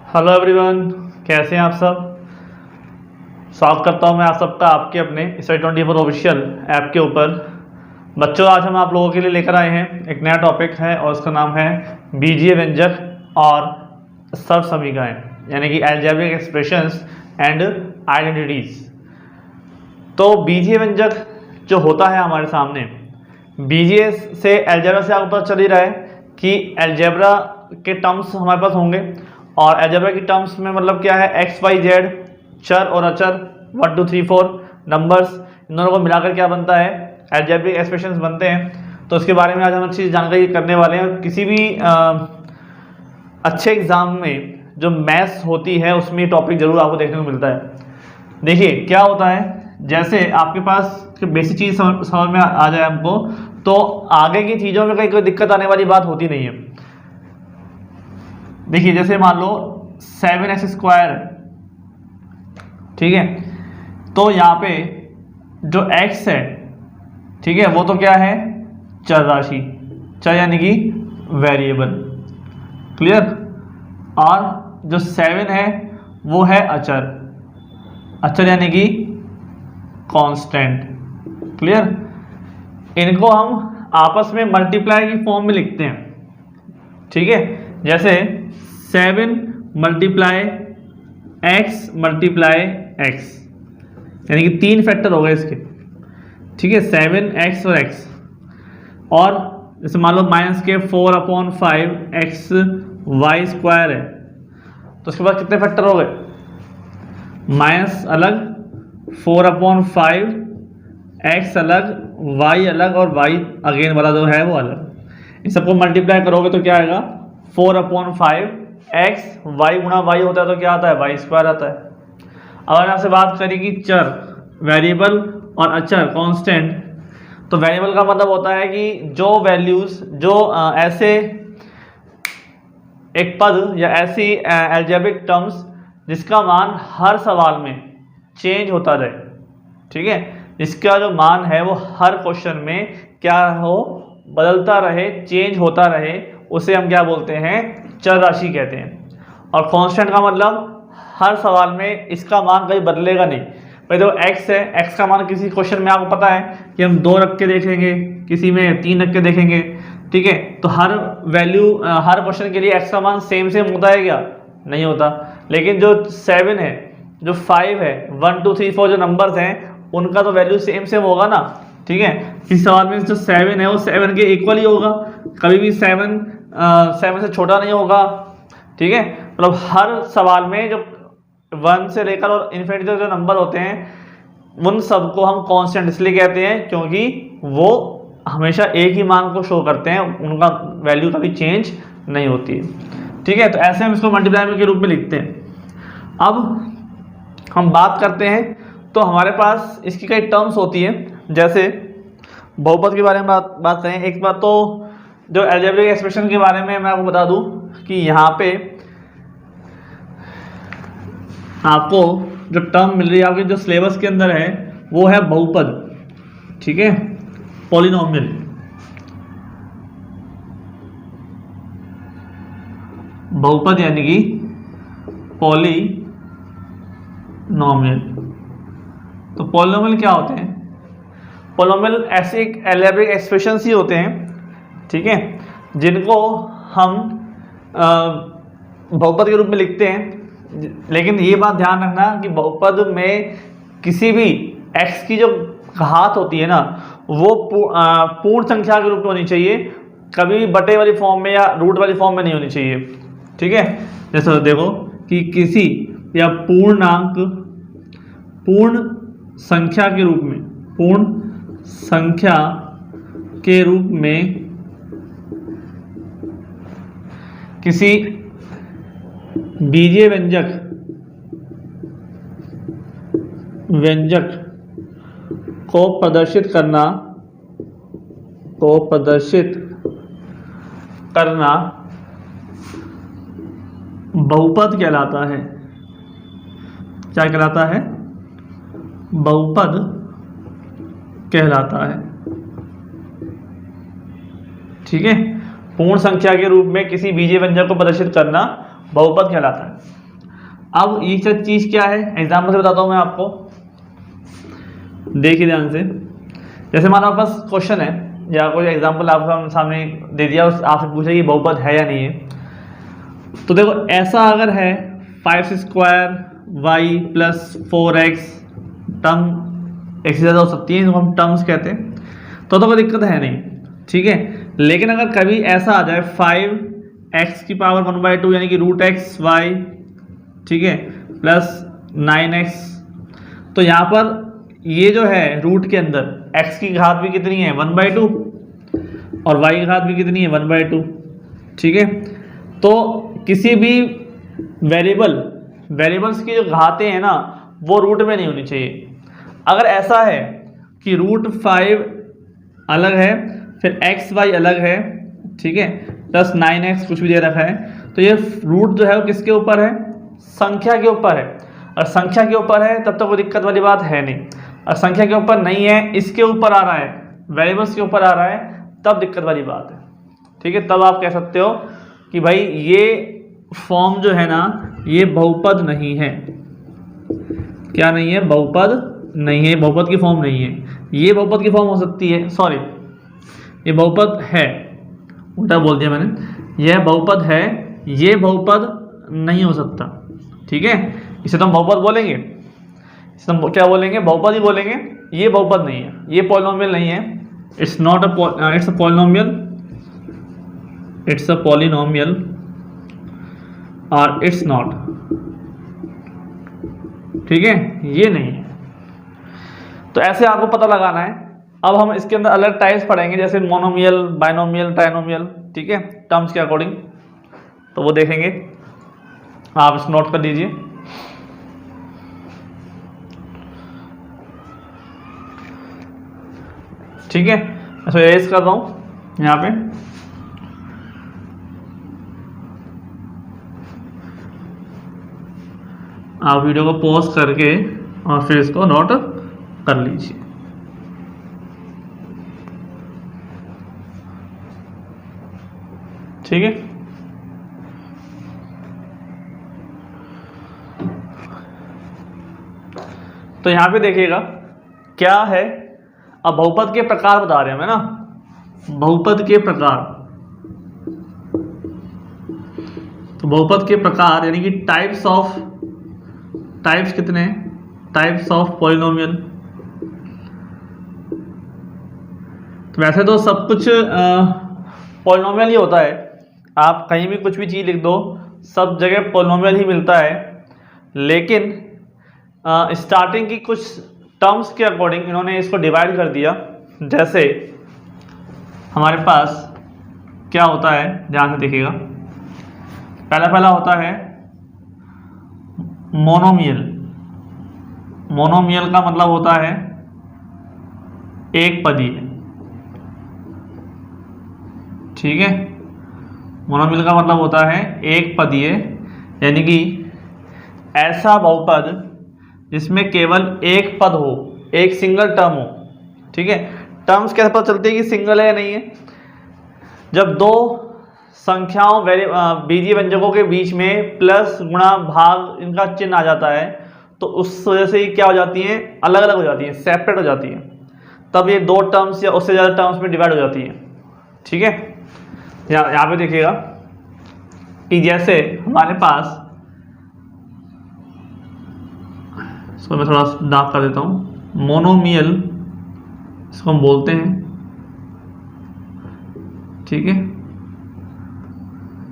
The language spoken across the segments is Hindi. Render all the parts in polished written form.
हेलो एवरीवन, कैसे हैं आप सब। स्वागत करता हूं मैं आप सबका आपके अपने Study24 ऑफिशियल ऐप के ऊपर। बच्चों, आज हम आप लोगों के लिए लेकर आए हैं एक नया टॉपिक है और उसका नाम है बीजीय व्यंजक और सर्वसमीकाएं, यानी कि अलजेब्रिक एक्सप्रेशंस एंड आइडेंटिटीज। तो बीजीय व्यंजक जो होता है हमारे सामने, बीजीय से अलजेब्रा से आपको पता चल ही रहा है कि अलजेब्रा के टर्म्स हमारे पास होंगे और अलजेब्रा की टर्म्स में मतलब क्या है, एक्स वाई जेड, चर और अचर, 1 2 3 4 नंबर्स, इन दोनों को मिलाकर क्या बनता है, अलजेब्रिक एक्सप्रेशंस बनते हैं। तो इसके बारे में आज हम अच्छी जानकारी करने वाले हैं। किसी भी अच्छे एग्जाम में जो मैथ्स होती है उसमें ये टॉपिक जरूर आपको देखने को मिलता है। देखिए क्या होता है, जैसे आपके पास बेसिक चीज़ समझ में आ जाए हमको, तो आगे की चीज़ों में कोई दिक्कत आने वाली बात होती नहीं है। देखिए जैसे मान लो 7x², ठीक है, तो यहाँ पे जो x है, ठीक है, वो तो क्या है, चर राशि, चर यानी कि वेरिएबल, क्लियर। और जो 7 है वो है अचर, अचर यानी कि कांस्टेंट, क्लियर। इनको हम आपस में मल्टीप्लाई की फॉर्म में लिखते हैं, ठीक है। जैसे 7 मल्टीप्लाई x मल्टीप्लाई x, यानी कि 3 फैक्टर हो गए इसके, ठीक है, 7x और x। और जैसे मान लो -4/5 x है, तो उसके बाद कितने फैक्टर हो गए, माइनस अलग, 4/5 x अलग, y अलग और y अगेन वाला जो है वो अलग। इन सबको मल्टीप्लाई करोगे तो क्या आएगा, 4/5 x, y गुणा y होता है तो क्या आता है, y² आता है। अगर आपसे बात करें कि चर, वेरिएबल और अचर, कांस्टेंट, तो वेरिएबल का मतलब होता है कि जो वैल्यूज, जो ऐसे एक पद या ऐसी अलजेब्रिक टर्म्स जिसका मान हर सवाल में चेंज होता रहे, ठीक है, इसका जो मान है वो हर क्वेश्चन में क्या हो, बदलता रहे, चेंज होता रहे, उसे हम क्या बोलते हैं, चर राशि कहते हैं। और कांस्टेंट का मतलब हर सवाल में इसका मान कहीं बदलेगा नहीं। भाई देखो x है, x का मान किसी क्वेश्चन में आपको पता है कि हम 2 रख के देखेंगे, किसी में 3 रख के देखेंगे, ठीक है, तो हर वैल्यू, हर क्वेश्चन के लिए x का मान सेम होता है क्या, नहीं होता। लेकिन जो 7 है, जो 5 है, 1 2 3 4 जो नंबर्स हैं उनका तो वैल्यू सेम होगा ना, ठीक है। किसी सवाल में जो 7 है वो 7 के इक्वल ही होगा, कभी भी 7 से छोटा नहीं होगा, ठीक है। मतलब हर सवाल में जो 1 से लेकर और इन्फिनिटी तक जो नंबर होते हैं उन सबको हम कांस्टेंट इसलिए कहते हैं क्योंकि वो हमेशा एक ही मान को शो करते हैं, उनका वैल्यू कभी चेंज नहीं होती है, ठीक है। तो ऐसे हम इसको मल्टीप्लाई के रूप में लिखते हैं। अब हम बात करते हैं, तो हमारे पास इसकी कई टर्म्स होती है। जैसे बहुपद के बारे में बात करें, एक बात तो जो अलजेब्रिक एक्सप्रेशन के बारे में मैं आपको बता दूं कि यहाँ पे आपको जो टर्म मिल रही है आपके जो सिलेबस के अंदर है वो है बहुपद, ठीक है, पॉलिनोमियल। बहुपद यानी कि पॉलिनोमियल। तो पॉलिनोमियल क्या होते हैं, पॉलिनोमियल ऐसे अलजेब्रिक एक्सप्रेशंस ही होते हैं, ठीक है, जिनको हम बहुपद के रूप में लिखते हैं। लेकिन ये बात ध्यान रखना कि बहुपद में किसी भी x की जो घात होती है ना, वो पूर्ण संख्या के रूप में होनी चाहिए, कभी भी बटे वाली फॉर्म में या रूट वाली फॉर्म में नहीं होनी चाहिए, ठीक है। जैसे देखो कि किसी या पूर्णांक, पूर्ण संख्या के रूप में, पूर्ण संख्या के रूप में किसी बीजीय व्यंजक को प्रदर्शित करना बहुपद कहलाता है। क्या कहलाता है, बहुपद कहलाता है, ठीक है। पूर्ण संख्या के रूप में किसी बीजीय व्यंजक को प्रदर्शित करना बहुपद कहलाता है। अब ये सब चीज़ क्या है, एग्जाम्पल से बताता हूँ मैं आपको, देखिए ध्यान से। जैसे मान लो आपके पास क्वेश्चन है या कोई एग्जाम्पल आपके सामने दे दिया, आपसे पूछा कि बहुपद है या नहीं है। तो देखो ऐसा अगर है 5² y प्लस 4x टर्म एक से ज़्यादा हो सकती है, इसको हम टर्म्स कहते हैं, तो कोई दिक्कत है नहीं, ठीक है। लेकिन अगर कभी ऐसा आ जाए 5x की पावर 1/2 यानी कि √xy, ठीक है, प्लस 9x, तो यहाँ पर ये जो है रूट के अंदर x की घात भी कितनी है 1/2 और y की घात भी कितनी है 1/2, ठीक है। तो किसी भी वेरिएबल्स की जो घातें हैं ना वो रूट में नहीं होनी चाहिए। अगर ऐसा है कि √5 अलग है, फिर xy अलग है, ठीक है, प्लस 9x कुछ भी दे रखा है, तो ये रूट जो है वो किसके ऊपर है, संख्या के ऊपर है। और संख्या के ऊपर है तब तो कोई दिक्कत वाली बात है नहीं, और संख्या के ऊपर नहीं है, इसके ऊपर आ रहा है, वेरिएबल्स के ऊपर आ रहा है, तब दिक्कत वाली बात है, ठीक है। तब आप कह सकते हो कि भाई ये फॉर्म जो है ना ये बहुपद नहीं है। क्या नहीं है, बहुपद नहीं है, बहुपद की फॉर्म नहीं है। ये बहुपद की फॉर्म हो सकती है, सॉरी ये बहुपद है, उल्टा बोल दिया मैंने, यह बहुपद है, ये बहुपद नहीं हो सकता, ठीक है। इसे तो हम बहुपद बोलेंगे, इसे हम क्या बोलेंगे, बहुपद ही बोलेंगे। ये बहुपद नहीं है, ये पॉलिनोमियल नहीं है, it's not a it's a polynomial, it's a polynomial और इट्स नॉट, ठीक है, ये नहीं है। तो ऐसे आपको पता लगाना है। अब हम इसके अंदर अलग टाइप्स पढ़ेंगे, जैसे मोनोमियल, बाइनोमियल, ट्राइनोमियल, ठीक है, टर्म्स के अकॉर्डिंग, तो वो देखेंगे, आप इस नोट कर लीजिए। ठीक है, इसको एरेज कर रहा हूं यहाँ पे। आप वीडियो को पॉज करके और फिर इसको नोट कर लीजिए। ठीक है, तो यहां पे देखिएगा क्या है। अब बहुपद के प्रकार बता रहे हैं हमें ना, बहुपद के प्रकार। तो बहुपद के प्रकार यानी कि टाइप्स कितने हैं, टाइप्स ऑफ पॉलिनोमियल। तो वैसे तो सब कुछ पॉलिनोमियल ही होता है, आप कहीं भी कुछ भी चीज़ लिख दो सब जगह पॉलिनोमियल ही मिलता है। लेकिन स्टार्टिंग की कुछ टर्म्स के अकॉर्डिंग इन्होंने इसको डिवाइड कर दिया। जैसे हमारे पास क्या होता है, ध्यान से देखिएगा, पहला होता है मोनोमियल। मोनोमियल का मतलब होता है एक पदीय, ठीक है। मोनोमियल का मतलब होता है एक पदीय, यानी कि ऐसा बहुपद जिसमें केवल एक पद हो, एक सिंगल टर्म हो, ठीक है। टर्म्स कैसे पता चलती है कि सिंगल है या नहीं है, जब दो संख्याओं बीजीय व्यंजकों के बीच में प्लस गुणा भाग इनका चिन्ह आ जाता है, तो उस वजह से ये क्या हो जाती हैं, अलग अलग हो जाती हैं, सेपरेट हो जाती हैं, तब ये दो टर्म्स या उससे ज़्यादा टर्म्स में डिवाइड हो जाती हैं, ठीक है। यहाँ पे देखिएगा कि जैसे हमारे पास, इसको मैं थोड़ा डार्क कर देता हूँ, मोनोमियल इसको हम बोलते हैं, ठीक है,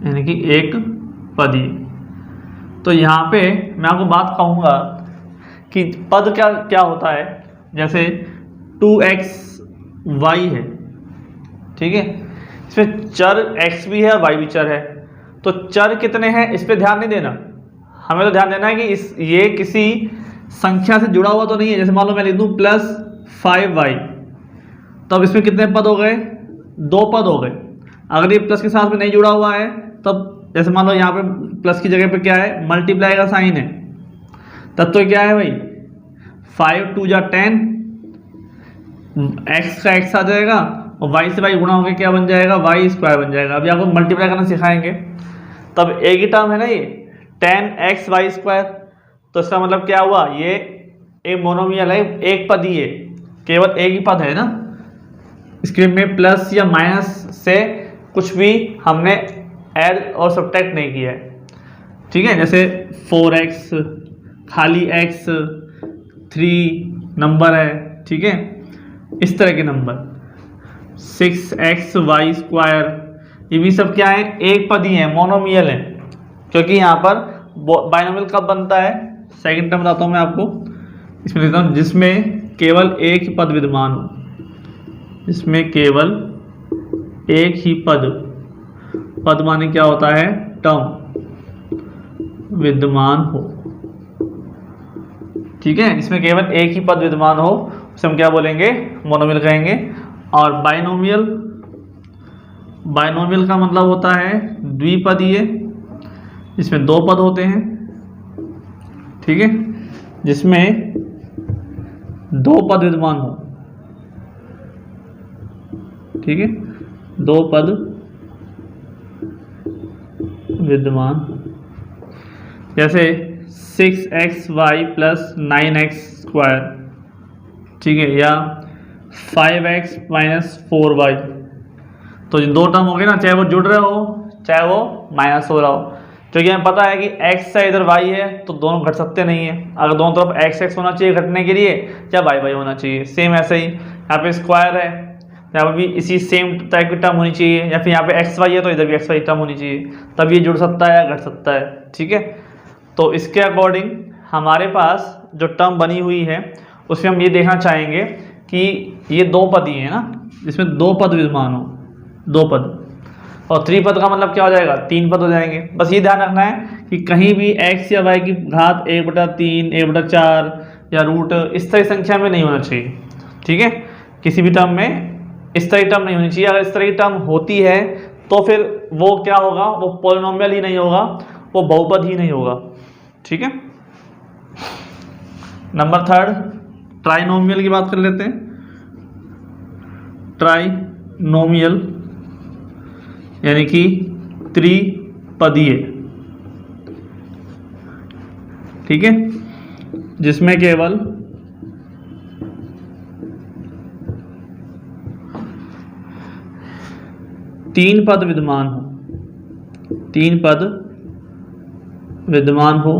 यानी कि एक पदीय। तो यहाँ पे मैं आपको बात कहूँगा कि पद क्या क्या होता है। जैसे 2xy है, ठीक है, इसमें चर x भी है और y भी चर है। तो चर कितने हैं इस पे ध्यान नहीं देना, हमें तो ध्यान देना है कि ये किसी संख्या से जुड़ा हुआ तो नहीं है। जैसे मान लो मैं लिख दूँ +5y, तब इसमें कितने पद हो गए, 2 पद हो गए। अगर ये प्लस के साथ में नहीं जुड़ा हुआ है तब, जैसे मान लो यहाँ पे प्लस की जगह पे क्या है, मल्टीप्लाई का साइन है, तब तो क्या है भाई 5 2 जा 10, x का x आ जाएगा और y से y गुणा होकर क्या बन जाएगा, y² बन जाएगा। अभी आपको मल्टीप्लाई करना सिखाएंगे, तब एक ही टर्म है ना ये 10xy²। तो इसका मतलब क्या हुआ, ये एक मोनोमियल है, एक पद ही है, केवल एक ही पद है ना, इसके में प्लस या माइनस से कुछ भी हमने ऐड और सब्ट्रैक्ट नहीं किया है, ठीक है। जैसे 4x खाली x 3 नंबर है, ठीक है, इस तरह के नंबर 6xy², ये भी सब क्या है, एक पद ही है, मोनोमियल है। क्योंकि यहाँ पर बाइनोमियल कब बनता है, सेकंड टर्म बताता हूँ मैं आपको, इसमें लिखता हूँ जिसमें केवल एक ही पद विद्यमान हो, जिसमें केवल एक ही पद माने क्या होता है, टर्म विद्यमान हो, ठीक है। इसमें केवल एक ही पद विद्यमान हो उसे हम क्या बोलेंगे, मोनोमियल कहेंगे। और बाइनोमियल का मतलब होता है द्विपदीय, इसमें दो पद होते हैं, ठीक है, जिसमें दो पद विद्यमान हो, ठीक है, दो पद विद्यमान, जैसे 6xy + 9x², ठीक है, या 5x - 4y। तो ये दो टर्म हो गए ना, चाहे वो जुड़ रहे हो चाहे वो माइनस हो रहा हो, क्योंकि हमें पता है कि x है इधर y है, तो दोनों घट सकते नहीं है। अगर दोनों तरफ x होना चाहिए घटने के लिए, या y होना चाहिए। सेम ऐसे ही यहाँ पे स्क्वायर है, यहाँ पर भी इसी सेम टाइप की टर्म होनी चाहिए, या फिर यहाँ पे xy है तो इधर भी xy टर्म होनी चाहिए, तब ये जुड़ सकता है या घट सकता है, ठीक है। तो इसके अकॉर्डिंग हमारे पास जो टर्म बनी हुई है उसमें हम ये देखना चाहेंगे कि ये दो पद ही है ना, जिसमें दो पद विद्यमान हो, दो पद, और त्रिपद का मतलब क्या हो जाएगा, तीन पद हो जाएंगे। बस ये ध्यान रखना है कि कहीं भी x या y की घात 1/3 1/4 या रूट इस तरह संख्या में नहीं होना चाहिए, ठीक है। किसी भी टर्म में इस तरह की टर्म नहीं होनी चाहिए। अगर इस तरह की टर्म होती है तो फिर वो क्या होगा, वो पॉलिनोमियल ही नहीं होगा, वो बहुपद ही नहीं होगा, ठीक है। नंबर 3 ट्राइनोमियल की बात कर लेते हैं। ट्राइनोमियल यानी कि त्रिपदीय, ठीक है, जिसमें केवल तीन पद विद्यमान हो, तीन पद विद्यमान हो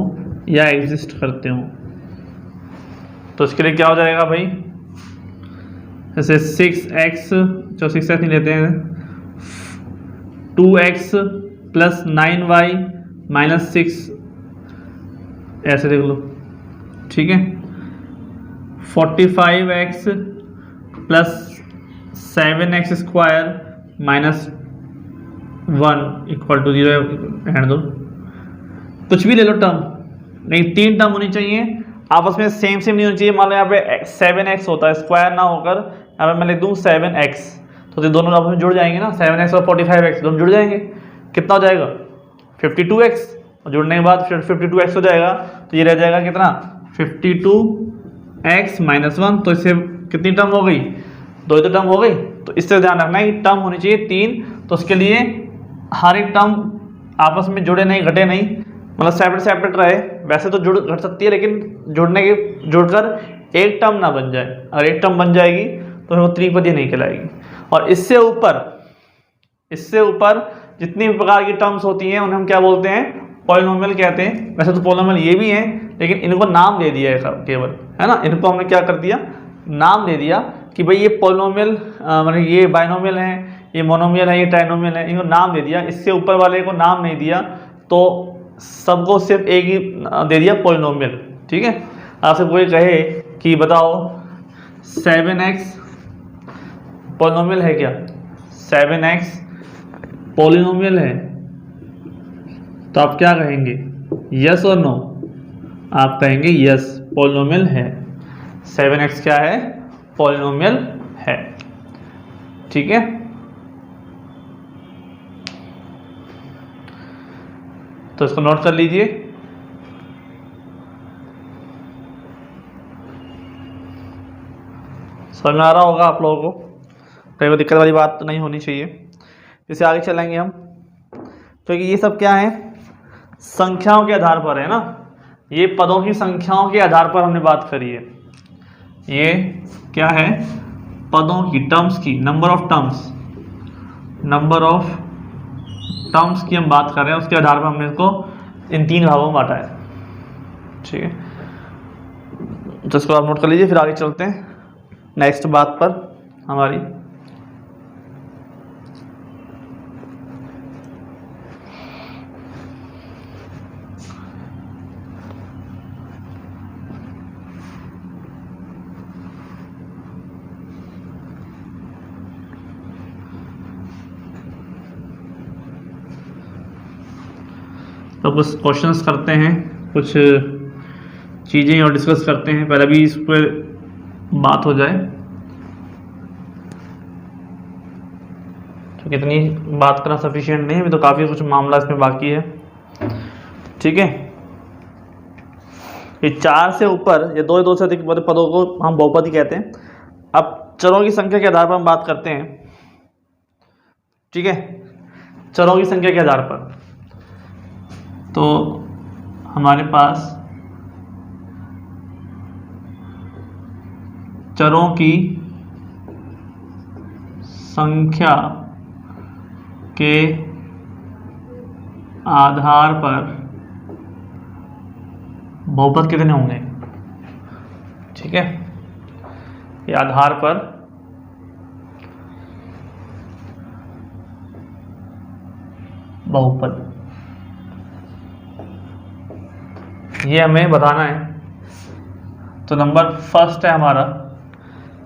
या एग्जिस्ट करते हो। तो इसके लिए क्या हो जाएगा भाई, जैसे 6x, जो 6x नहीं लेते हैं, 2x + 9y - 6, ऐसे देख लो, ठीक है। 45x + 7x² - 1 = 0, रहने दो, कुछ भी ले लो टर्म, नहीं तीन टर्म होनी चाहिए, आपस में सेम नहीं होनी चाहिए। मान लो यहाँ पे 7x होता है, स्क्वायर ना होकर यहाँ पे मैं लिख दूँ 7x, तो ये दोनों आपस में जुड़ जाएंगे ना, 7x और 45x दोनों जुड़ जाएंगे, कितना हो जाएगा 52x, और जुड़ने के बाद फिर 52x हो जाएगा, तो ये रह जाएगा कितना 52x - 1। तो इससे कितनी टर्म हो गई, दो तो टर्म हो गई। तो इससे ध्यान रखना है कि टर्म होनी चाहिए तीन, तो उसके लिए हर एक टर्म आपस में जुड़े नहीं, घटे नहीं, मतलब सेपरेट रहे। वैसे तो घट सकती है, लेकिन जुड़कर एक टर्म ना बन जाए। अगर एक टर्म बन जाएगी तो वो त्रिपदी नहीं कहलाएगी। और इससे ऊपर जितनी भी प्रकार की टर्म्स होती हैं उन्हें हम क्या बोलते हैं, पॉलिनोमियल कहते हैं। वैसे तो पॉलिनोमियल ये भी हैं, लेकिन इनको नाम दे दिया है केवल, है ना, इनको हमने क्या कर दिया, नाम दे दिया कि भाई ये पॉलिनोमियल, मतलब ये बाइनोमियल है, ये मोनोमियल है, ये ट्राइनोमियल है, इनको नाम दे दिया। इससे ऊपर वाले को नाम नहीं दिया, तो सबको सिर्फ एक ही दे दिया, पॉलिनोमियल, ठीक है। आपसे कोई कहे कि बताओ 7x पॉलिनोमियल है क्या, 7x पॉलिनोमियल है, तो आप क्या कहेंगे, यस और नो? आप कहेंगे यस, पॉलिनोमियल है, 7x क्या है, पॉलिनोमियल है, ठीक है। तो इसको नोट कर लीजिए। समझ में आ रहा होगा आप लोगों को, कहीं कोई दिक्कत वाली बात तो नहीं होनी चाहिए। जैसे आगे चलेंगे हम, क्योंकि ये सब क्या है, संख्याओं के आधार पर है ना, ये पदों की संख्याओं के आधार पर हमने बात करी है। ये क्या है, पदों की, टर्म्स की, नंबर ऑफ टर्म्स की हम बात कर रहे हैं, उसके आधार पर हमने इसको इन 3 भागों में बांटा है। ठीक है, तो इसको आप नोट कर लीजिए, फिर आगे चलते हैं नेक्स्ट बात पर हमारी। तो कुछ क्वेश्चंस करते हैं, कुछ चीज़ें और डिस्कस करते हैं, पहले भी इस पर बात हो जाए। तो कितनी बात करना सफिशिएंट नहीं है, अभी तो काफ़ी कुछ मामला इसमें बाकी है। ठीक है, ये 4 से ऊपर या 2 से अधिक पदों को हम बहुपद ही कहते हैं। अब चरों की संख्या के आधार पर हम बात करते हैं। ठीक है, चरों की संख्या के आधार पर तो हमारे पास चरों की संख्या के आधार पर बहुपद कितने होंगे। ठीक है, ये आधार पर बहुपद, ये हमें बताना है। तो नंबर फर्स्ट है हमारा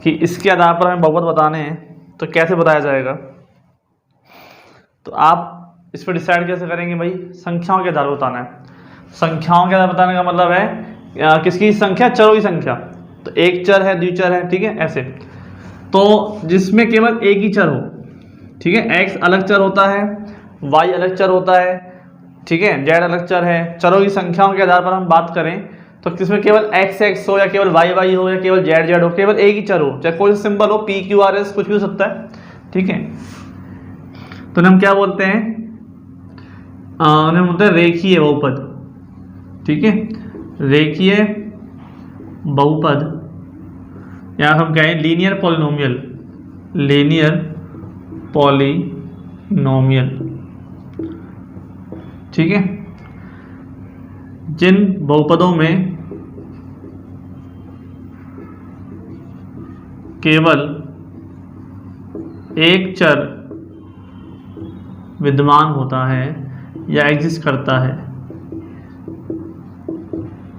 कि इसके आधार पर हमें बहुपद बताने हैं, तो कैसे बताया जाएगा। तो आप इस पर डिसाइड कैसे करेंगे भाई, संख्याओं के आधार पर बताना है। संख्याओं के आधार बताने का मतलब है किसकी संख्या, चरों की संख्या। तो एक चर है, द्विचर है, ठीक है, ऐसे। तो जिसमें केवल एक ही चर हो, ठीक है, एक्स अलग चर होता है, वाई अलग चर होता है, ठीक है, जेड अलग चर है। चरों की संख्याओं के आधार पर हम बात करें तो किसमें केवल एक्स एक्स हो, या केवल वाई वाई हो, या केवल जेड जेड हो, केवल एक ही चर हो, चाहे कोई सिंबल हो, पी क्यू आर एस कुछ भी हो सकता है। ठीक है, तो हम क्या बोलते हैं, उन्हें बोलते हैं रेखीय बहुपद। ठीक है, रेखीय बहुपद, या हम कहें लीनियर पॉलिनोमियल, लीनियर पॉलिनोमियल। ठीक है, जिन बहुपदों में केवल एक चर विद्यमान होता है या एग्जिस्ट करता है।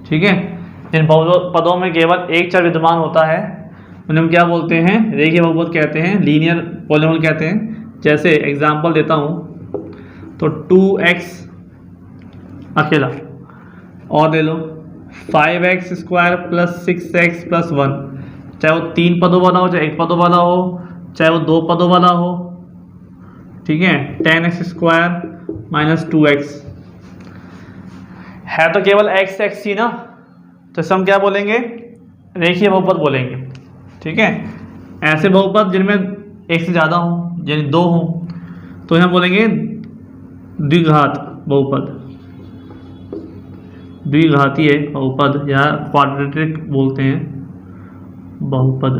ठीक है, जिन पदों में केवल एक चर विद्यमान होता है उन्हें हम क्या बोलते हैं, रेखीय बहुपद कहते हैं, लीनियर पॉलिनोमियल कहते हैं। जैसे एग्जांपल देता हूं, तो 2x अकेला, और ले लो 5x square plus 6x plus 1, चाहे वो 3 पदों वाला हो, चाहे 1 पदों वाला हो, चाहे वो 2 पदों वाला हो। ठीक है, 10x स्क्वायर माइनस 2x है, तो केवल x x ही ना, तो इसे हम क्या बोलेंगे, रेखीय बहुपद बोलेंगे। ठीक है, ऐसे बहुपद जिनमें एक से ज़्यादा हो, यानी 2 हो, तो यहाँ बोलेंगे द्विघात बहुपद, द्विघातीय बहुपद, या क्वाड्रेटिक बोलते हैं बहुपद,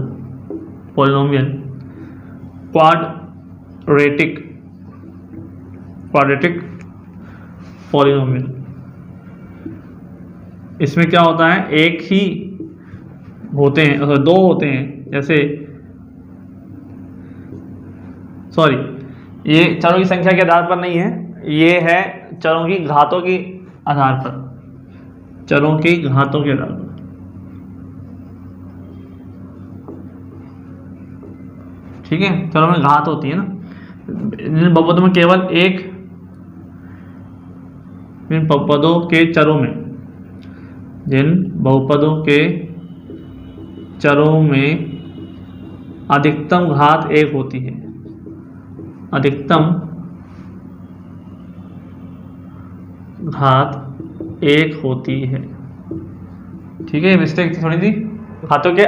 पॉलिनोमियल, क्वाड्रेटिक पॉलिनोमियल। इसमें क्या होता है, एक ही होते हैं, 2 होते हैं, जैसे सॉरी, ये चरों की संख्या के आधार पर नहीं है, ये है चरों की घातों के आधार पर, चरों की घातों के आधार पर। ठीक है, चरों में घात होती है ना, इन बहुपदों में केवल एक, इन बहुपदों के चरों में, जिन बहुपदों के चरों में अधिकतम घात 1 होती है, अधिकतम घात 1 होती है। ठीक है, मिस्टेक थी थोड़ी सी, घातों के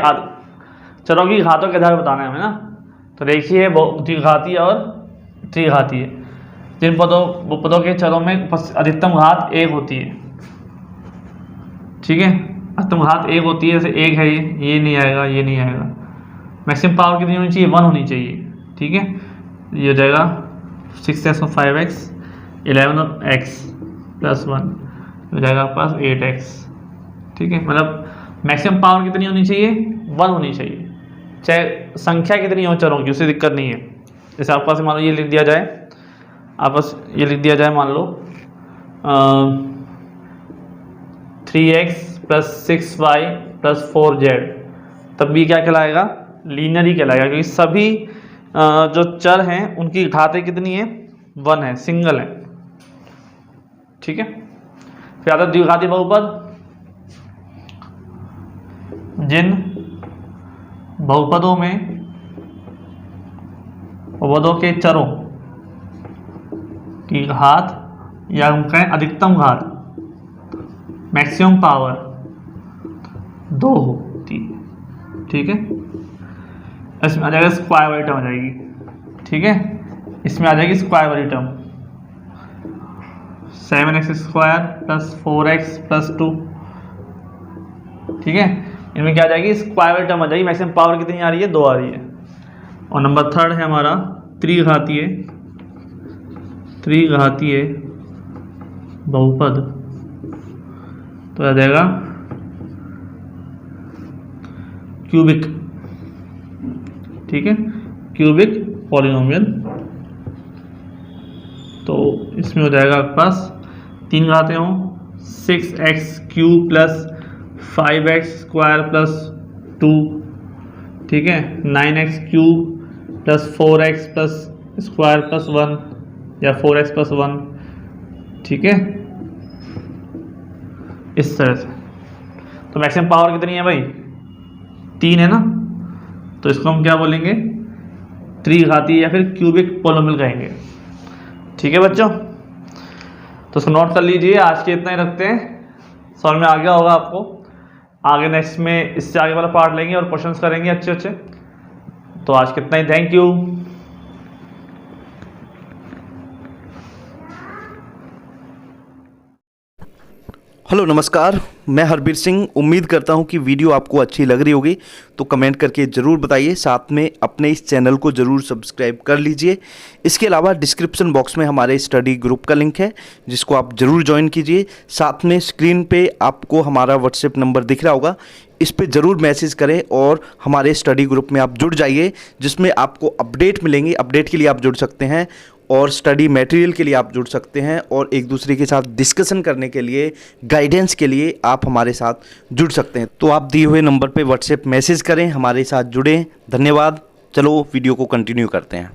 चरों की घातों के आधार बताना है हमें ना। तो देखिए द्विघातीय और त्रिघातीय, जिन बहुपदों के चरों में अधिकतम घात 1 होती है। ठीक है, अधिकतम घात 1 होती है, जैसे 1 है, ये नहीं आएगा, ये नहीं आएगा। मैक्सिमम पावर कितनी होनी चाहिए? 1 होनी चाहिए। ठीक है, ये हो जाएगा 6x और 5x 11x प्लस 1 हो जाएगा आपके पास 8x। ठीक है, मतलब मैक्सिमम पावर कितनी होनी चाहिए? 1 होनी चाहिए, चाहे संख्या कितनी हो चरों की, उससे दिक्कत नहीं है। जैसे आपके पास मान लो ये लिख दिया जाए, आपस ये लिख दिया जाए, मान लो 3x plus 6y plus 4z, तब भी क्या कहलाएगा? लीनियर ही कहलाएगा, क्योंकि सभी जो चर हैं उनकी घातें कितनी है? 1 है, सिंगल है। ठीक है, फिर आता है द्विघाती बहुपद। जिन बहुपदों के चरों की घात या हम कहें अधिकतम घात, मैक्सिमम पावर 2 होती है। ठीक है, इसमें आ जाएगा स्क्वायर वाली टर्म आ जाएगी। ठीक है, इसमें आ जाएगी स्क्वायर वाली term 7x square plus 4x plus 2। ठीक है, इनमें क्या आ जाएगी? स्क्वायर वाली टर्म आ जाएगी। मैक्सिमम पावर कितनी आ रही है? 2 आ रही है। और नंबर 3 है हमारा त्रिघातीय बहुपद, तो आ जाएगा क्यूबिक। ठीक है, क्यूबिक पॉलिनोमियल, तो इसमें हो जाएगा आपके पास 3 घातें हों, 6x cube plus 5x square plus 2। ठीक है, 9x cube plus 4x plus square plus 1 या 4x प्लस 1। ठीक है, इस तरह से। तो मैक्सिमम पावर कितनी है भाई? 3 है ना, तो इसको हम क्या बोलेंगे? त्रिघाती या फिर क्यूबिक पॉलिनोमियल कहेंगे। ठीक है बच्चों, तो इसको नोट कर लीजिए। आज के इतना ही रखते हैं, समझ में आ गया होगा आपको। आगे नेक्स्ट में इससे आगे वाला पार्ट लेंगे और क्वेश्चंस करेंगे अच्छे। तो आज कितना ही, थैंक यू। हेलो नमस्कार, मैं हरबीर सिंह। उम्मीद करता हूं कि वीडियो आपको अच्छी लग रही होगी, तो कमेंट करके ज़रूर बताइए। साथ में अपने इस चैनल को ज़रूर सब्सक्राइब कर लीजिए। इसके अलावा डिस्क्रिप्शन बॉक्स में हमारे स्टडी ग्रुप का लिंक है, जिसको आप ज़रूर ज्वाइन कीजिए। साथ में स्क्रीन पे आपको हमारा व्हाट्सएप नंबर दिख रहा होगा, इस पे ज़रूर मैसेज करें और हमारे स्टडी ग्रुप में आप जुड़ जाइए, जिसमें आपको अपडेट मिलेंगे। अपडेट के लिए आप जुड़ सकते हैं और स्टडी मटेरियल के लिए आप जुड़ सकते हैं, और एक दूसरे के साथ डिस्कशन करने के लिए, गाइडेंस के लिए आप हमारे साथ जुड़ सकते हैं। तो आप दिए हुए नंबर पे व्हाट्सएप मैसेज करें, हमारे साथ जुड़ें। धन्यवाद। चलो वीडियो को कंटिन्यू करते हैं।